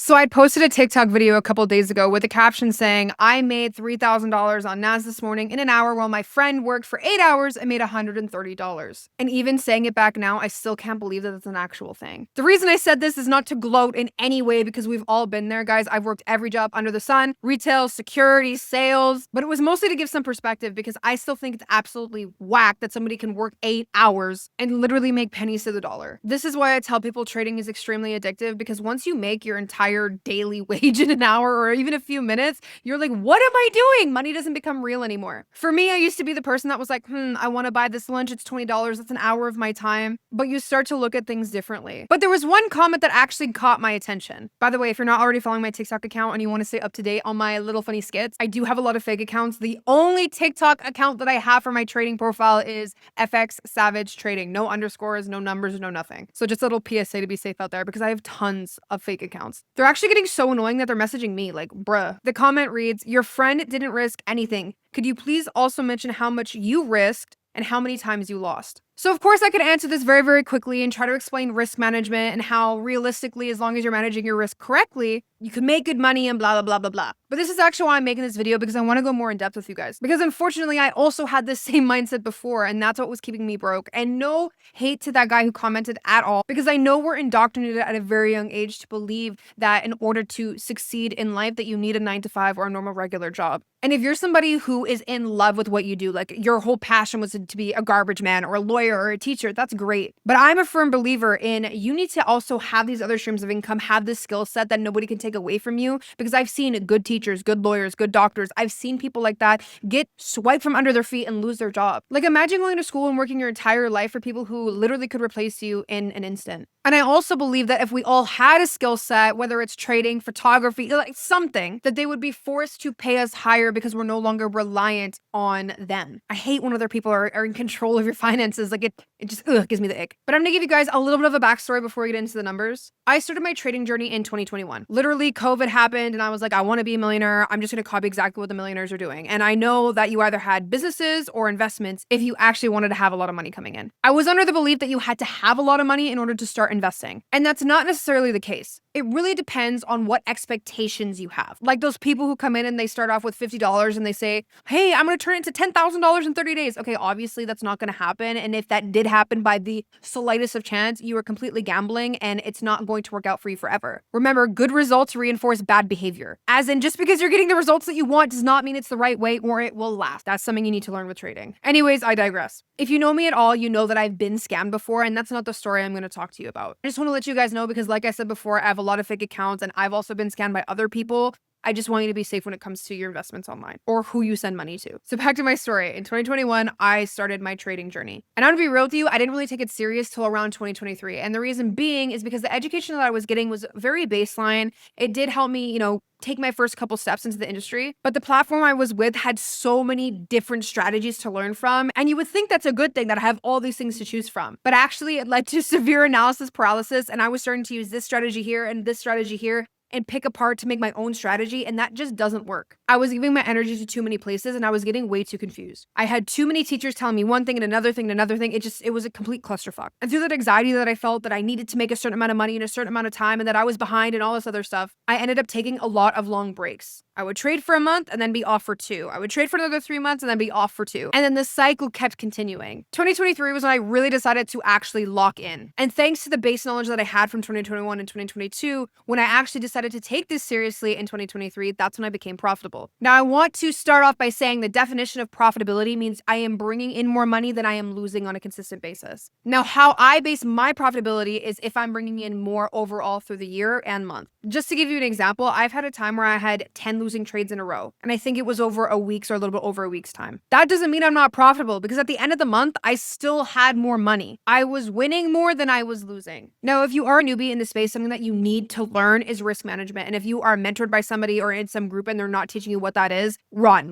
So I'd posted a TikTok video a couple days ago with a caption saying, I made $3,000 on NAS this morning in an hour while my friend worked for 8 hours and made $130. And even saying it back now, I still can't believe that that's an actual thing. The reason I said this is not to gloat in any way because we've all been there, guys. I've worked every job under the sun, retail, security, sales, but it was mostly to give some perspective because I still think it's absolutely whack that somebody can work 8 hours and literally make pennies to the dollar. This is why I tell people trading is extremely addictive because once you make your entire daily wage in an hour or even a few minutes, you're like, what am I doing? Money doesn't become real anymore. For me, I used to be the person that was like, I want to buy this lunch. It's $20. That's an hour of my time. But you start to look at things differently. But there was one comment that actually caught my attention. By the way, if you're not already following my TikTok account and you want to stay up to date on my little funny skits, I do have a lot of fake accounts. The only TikTok account that I have for my trading profile is FXSavageTrading. No underscores, no numbers, no nothing. So just a little PSA to be safe out there because I have tons of fake accounts. They're actually getting so annoying that they're messaging me like, bruh. The comment reads, your friend didn't risk anything. Could you please also mention how much you risked and how many times you lost? So of course I could answer this very, very quickly and try to explain risk management and how realistically, as long as you're managing your risk correctly, you can make good money and blah, blah, blah, blah, blah. But this is actually why I'm making this video because I want to go more in depth with you guys. Because unfortunately, I also had this same mindset before and that's what was keeping me broke. And no hate to that guy who commented at all because I know we're indoctrinated at a very young age to believe that in order to succeed in life that you need a 9-to-5 or a normal regular job. And if you're somebody who is in love with what you do, like your whole passion was to be a garbage man or a lawyer or a teacher, that's great. But I'm a firm believer in you need to also have these other streams of income, have this skill set that nobody can take away from you. Because I've seen good teachers, good lawyers, good doctors. I've seen people like that get swiped from under their feet and lose their job. Like imagine going to school and working your entire life for people who literally could replace you in an instant. And I also believe that if we all had a skill set, whether it's trading, photography, like something, that they would be forced to pay us higher because we're no longer reliant on them. I hate when other people are in control of your finances. Like it just gives me the ick. But I'm gonna give you guys a little bit of a backstory before we get into the numbers. I started my trading journey in 2021. Literally, COVID happened and I was like, I want to be a millionaire. I'm just gonna copy exactly what the millionaires are doing. And I know that you either had businesses or investments if you actually wanted to have a lot of money coming in. I was under the belief that you had to have a lot of money in order to start investing. And that's not necessarily the case. It really depends on what expectations you have. Like those people who come in and they start off with $50 and they say, hey, I'm going to turn it into $10,000 in 30 days. Okay, obviously that's not going to happen. And if that did happen by the slightest of chance, you are completely gambling and it's not going to work out for you forever. Remember, good results reinforce bad behavior. As in, just because you're getting the results that you want does not mean it's the right way or it will last. That's something you need to learn with trading. Anyways, I digress. If you know me at all, you know that I've been scammed before, and that's not the story I'm going to talk to you about. I just want to let you guys know because like I said before, I have a lot of fake accounts and I've also been scammed by other people. I just want you to be safe when it comes to your investments online or who you send money to. So back to my story. In 2021, I started my trading journey. And I'm gonna be real with you, I didn't really take it serious till around 2023. And the reason being is because the education that I was getting was very baseline. It did help me, take my first couple steps into the industry. But the platform I was with had so many different strategies to learn from. And you would think that's a good thing that I have all these things to choose from. But actually it led to severe analysis paralysis. And I was starting to use this strategy here and this strategy here and pick apart to make my own strategy, and that just doesn't work. I was giving my energy to too many places and I was getting way too confused. I had too many teachers telling me one thing and another thing and another thing. It was a complete clusterfuck. And through that anxiety that I felt that I needed to make a certain amount of money in a certain amount of time and that I was behind and all this other stuff, I ended up taking a lot of long breaks. I would trade for a month and then be off for 2. I would trade for another 3 months and then be off for 2. And then the cycle kept continuing. 2023 was when I really decided to actually lock in. And thanks to the base knowledge that I had from 2021 and 2022, when I actually decided to take this seriously in 2023, that's when I became profitable. Now, I want to start off by saying the definition of profitability means I am bringing in more money than I am losing on a consistent basis. Now, how I base my profitability is if I'm bringing in more overall through the year and month. Just to give you an example, I've had a time where I had 10 losing trades in a row. And I think it was over a week's or a little bit over a week's time. That doesn't mean I'm not profitable because at the end of the month, I still had more money. I was winning more than I was losing. Now, if you are a newbie in the space, something that you need to learn is risk management. And if you are mentored by somebody or in some group and they're not teaching you what that is, run,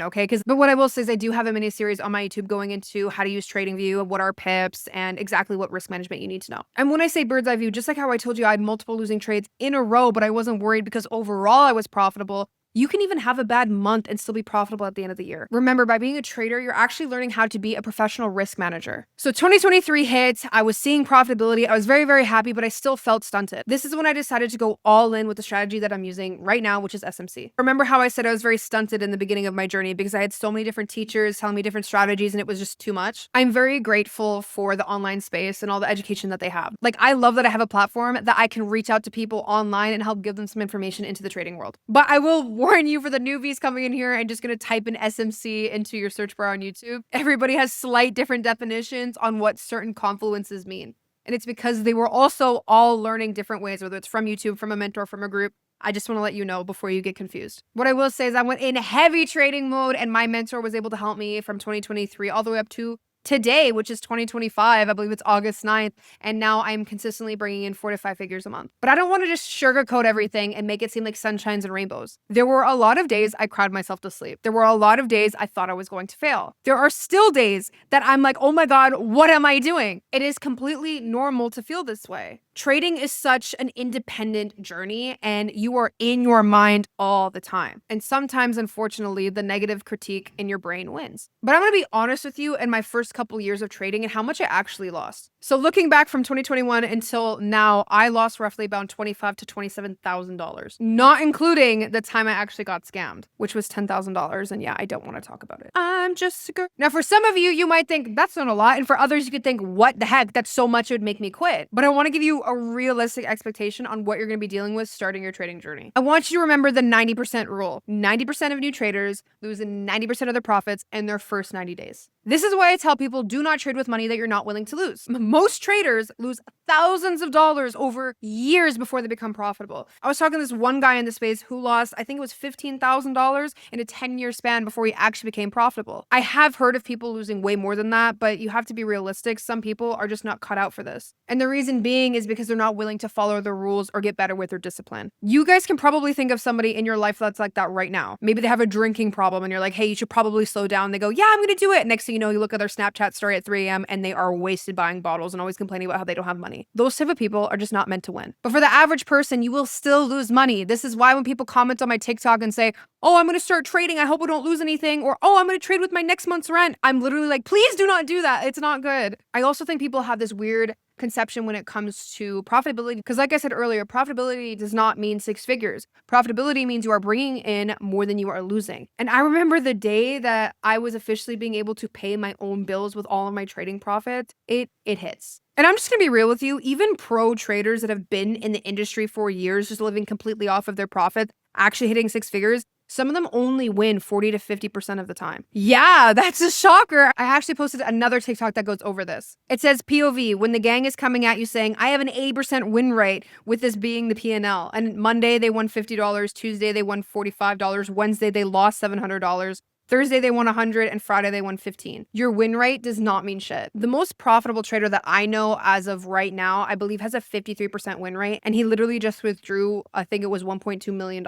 okay? But what I will say is I do have a mini series on my YouTube going into how to use TradingView, what are pips, and exactly what risk management you need to know. And when I say bird's eye view, just like how I told you I had multiple losing trades in a row, but I wasn't worried because overall I was profitable. You can even have a bad month and still be profitable at the end of the year. Remember, by being a trader, you're actually learning how to be a professional risk manager. So 2023 hit, I was seeing profitability. I was very, very happy, but I still felt stunted. This is when I decided to go all in with the strategy that I'm using right now, which is SMC. Remember how I said I was very stunted in the beginning of my journey because I had so many different teachers telling me different strategies and it was just too much? I'm very grateful for the online space and all the education that they have. Like, I love that I have a platform that I can reach out to people online and help give them some information into the trading world. But I will warn you, for the newbies coming in here and just going to type in SMC into your search bar on YouTube, everybody has slight different definitions on what certain confluences mean. And it's because they were also all learning different ways, whether it's from YouTube, from a mentor, from a group. I just want to let you know before you get confused. What I will say is I went in heavy trading mode and my mentor was able to help me from 2023 all the way up to today, which is 2025. I believe it's August 9th. And now I'm consistently bringing in 4 to 5 figures a month. But I don't want to just sugarcoat everything and make it seem like sunshines and rainbows. There were a lot of days I cried myself to sleep. There were a lot of days I thought I was going to fail. There are still days that I'm like, oh my God, what am I doing? It is completely normal to feel this way. Trading is such an independent journey and you are in your mind all the time. And sometimes, unfortunately, the negative critique in your brain wins. But I'm going to be honest with you in my first couple years of trading and how much I actually lost. So looking back from 2021 until now, I lost roughly about $25,000 to $27,000, not including the time I actually got scammed, which was $10,000. And yeah, I don't want to talk about it. I'm just a girl. Now, for some of you, you might think that's not a lot. And for others, you could think, what the heck? That's so much it would make me quit. But I want to give you a realistic expectation on what you're going to be dealing with starting your trading journey. I want you to remember the 90% rule. 90% of new traders lose 90% of their profits in their first 90 days. This is why I tell people do not trade with money that you're not willing to lose. Most traders lose thousands of dollars over years before they become profitable. I was talking to this one guy in the space who lost, I think it was $15,000 in a 10-year span before he actually became profitable. I have heard of people losing way more than that, but you have to be realistic. Some people are just not cut out for this. And the reason being is because they're not willing to follow the rules or get better with their discipline. You guys can probably think of somebody in your life that's like that right now. Maybe they have a drinking problem and you're like, hey, you should probably slow down. They go, yeah, I'm going to do it. Next thing you know, you look at their Snapchat story at 3 a.m. and they are wasted buying bottles and always complaining about how they don't have money. Those type of people are just not meant to win. But for the average person, you will still lose money. This is why when people comment on my TikTok and say, oh, I'm going to start trading, I hope I don't lose anything, or oh, I'm going to trade with my next month's rent, I'm literally like, please do not do that. It's not good. I also think people have this weird conception when it comes to profitability, because like I said earlier, profitability does not mean 6 figures. Profitability means you are bringing in more than you are losing. And I remember the day that I was officially being able to pay my own bills with all of my trading profits, it hits. And I'm just gonna be real with you, even pro traders that have been in the industry for years, just living completely off of their profit, actually hitting 6 figures, some of them only win 40 to 50% of the time. Yeah, that's a shocker. I actually posted another TikTok that goes over this. It says POV, when the gang is coming at you saying, I have an 80% win rate with this being the P&L. And Monday they won $50, Tuesday they won $45, Wednesday they lost $700. Thursday they won 100 and Friday they won 15. Your win rate does not mean shit. The most profitable trader that I know as of right now, I believe has a 53% win rate, and he literally just withdrew, I think it was $1.2 million.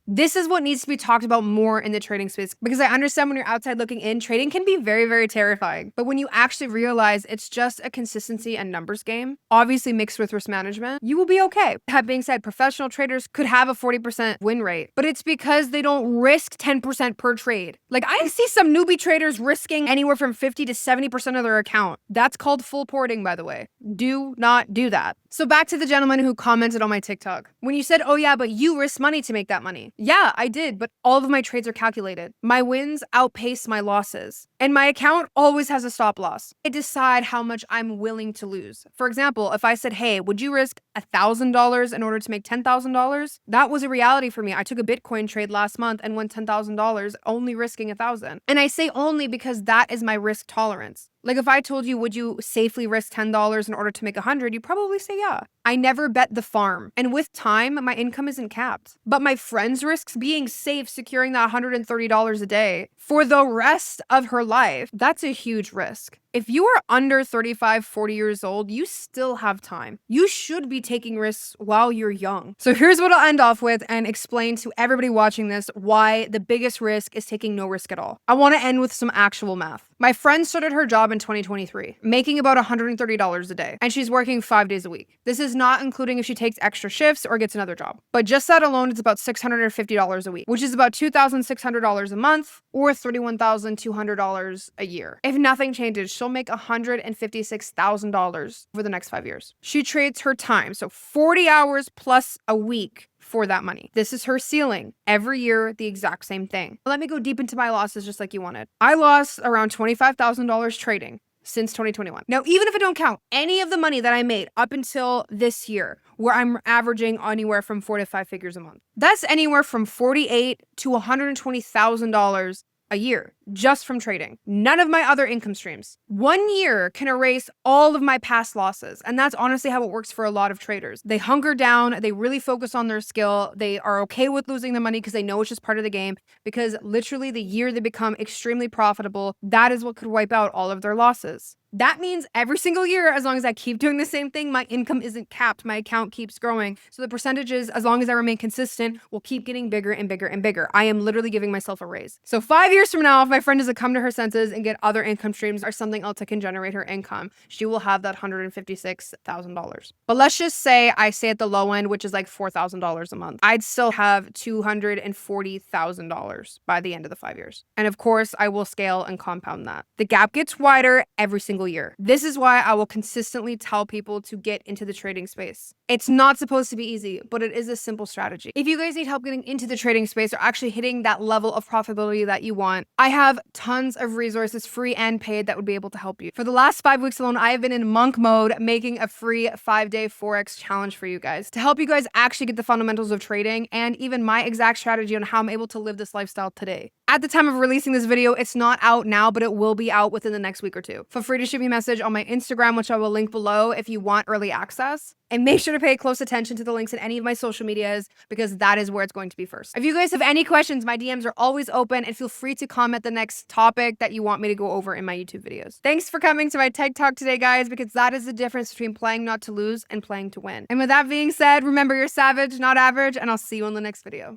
This is what needs to be talked about more in the trading space, because I understand when you're outside looking in, trading can be very, very terrifying. But when you actually realize it's just a consistency and numbers game, obviously mixed with risk management, you will be okay. That being said, professional traders could have a 40% win rate, but it's because they don't risk 10% per trade. Like, I see some newbie traders risking anywhere from 50 to 70% of their account. That's called full porting, by the way. Do not do that. So back to the gentleman who commented on my TikTok. When you said, oh yeah, but you risk money to make that money. Yeah, I did, but all of my trades are calculated. My wins outpace my losses. And my account always has a stop loss. I decide how much I'm willing to lose. For example, if I said, hey, would you risk $1,000 in order to make $10,000? That was a reality for me. I took a Bitcoin trade last month and won $10,000, only risking $1,000. And I say only because that is my risk tolerance. Like if I told you, would you safely risk $10 in order to make 100? You'd probably say yeah. I never bet the farm. And with time, my income isn't capped. But my friend's risks being safe, securing that $130 a day for the rest of her life, that's a huge risk. If you are under 35, 40 years old, you still have time. You should be taking risks while you're young. So here's what I'll end off with and explain to everybody watching this why the biggest risk is taking no risk at all. I want to end with some actual math. My friend started her job in in 2023, making about $130 a day. And she's working 5 days a week. This is not including if she takes extra shifts or gets another job. But just that alone, it's about $650 a week, which is about $2,600 a month or $31,200 a year. If nothing changes, she'll make $156,000 over the next 5 years. She trades her time, so 40 hours plus a week for that money. This is her ceiling. Every year, the exact same thing. Let me go deep into my losses just like you wanted. I lost around $25,000 trading since 2021. Now, even if I don't count any of the money that I made up until this year, where I'm averaging anywhere from 4 to 5 figures a month, that's anywhere from $48,000 to $120,000 a year just from trading. None of my other income streams. 1 year can erase all of my past losses. And that's honestly how it works for a lot of traders. They hunker down, they really focus on their skill. They are okay with losing the money because they know it's just part of the game, because literally the year they become extremely profitable, that is what could wipe out all of their losses. That means every single year, as long as I keep doing the same thing, my income isn't capped. My account keeps growing. So the percentages, as long as I remain consistent, will keep getting bigger and bigger and bigger. I am literally giving myself a raise. So 5 years from now, if my friend doesn't come to her senses and get other income streams or something else that can generate her income, she will have that $156,000. But let's just say I stay at the low end, which is like $4,000 a month. I'd still have $240,000 by the end of the 5 years. And of course, I will scale and compound that. The gap gets wider every single year. This is why I will consistently tell people to get into the trading space. It's not supposed to be easy, but it is a simple strategy. If you guys need help getting into the trading space or actually hitting that level of profitability that you want, I have tons of resources, free and paid, that would be able to help you. For the last 5 weeks alone, I have been in monk mode making a free 5-day Forex challenge for you guys to help you guys actually get the fundamentals of trading and even my exact strategy on how I'm able to live this lifestyle today. At the time of releasing this video, it's not out now, but it will be out within the next week or two. Feel free to shoot me a message on my Instagram, which I will link below if you want early access. And make sure to pay close attention to the links in any of my social medias, because that is where it's going to be first. If you guys have any questions, my DMs are always open, and feel free to comment the next topic that you want me to go over in my YouTube videos. Thanks for coming to my Tech Talk today, guys, because that is the difference between playing not to lose and playing to win. And with that being said, remember, you're savage, not average, and I'll see you in the next video.